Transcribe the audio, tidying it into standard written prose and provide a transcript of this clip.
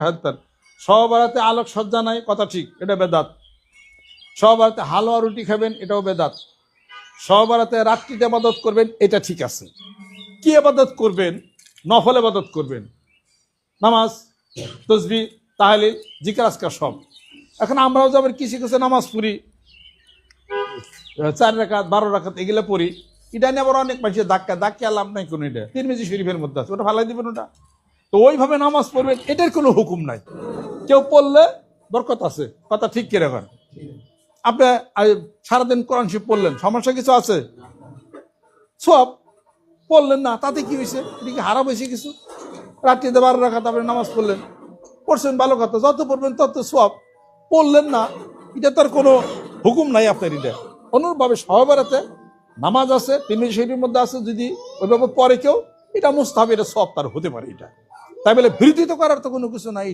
হ্যাঁ, সহবারাতে আলোক সজ্জা নাই, কথা ঠিক, এটা বেদাত। সহবারাতে হালুয়া রুটি খাবেন, এটাও বেদাত। সহবারাতে রাত্রিতে ইবাদত করবেন, এটা ঠিক আছে। কি ইবাদত করবেন? নফল ইবাদত করবেন, নামাজ, তসবিহ, তাহলিল, জিকির আজকার সব। এখন আমরাও যাবেন কিছু কিছু নামাজ পড়ি, 4 রাকাত 12 রাকাত এগুলো পড়ি। এটা নিয়ে আবার অনেক মানুষের ধাক্কা লাভ নাই কোনো। এটা তিরমিজি শরীফের মধ্যে আছে, ওটা ফালাই দিবেন ওটা। তো ওইভাবে নামাজ পড়বেন, এটার কোনো হুকুম নাই। কেউ পড়লে বরকত আছে, কথা ঠিক করে রাখেন। আপনি সারাদিন কোরআন শরীফ পড়লেন, সমস্যা কিছু আছে? সব পড়লেন না, তাতে কি হয়েছে? এটা কি হারাম হয়েছে কিছু? রাত্রিতে 12 রাকাত আপনি নামাজ পড়ছেন, ভালো কথা, যত পড়বেন তত সব। পড়লেন না, এটা তার কোনো হুকুম নাই আপনার। এটা অনুরূপভাবে সহবারাতে নামাজ আছে, তিরমিজি শরীফের মধ্যে আছে, যদি ওইভাবে পরে কেউ, এটা মুস্তাহাব, এটা সব তার হতে পারে। এটা তাই বলে বিরোধিতা করার তো কোনো কিছু নাই।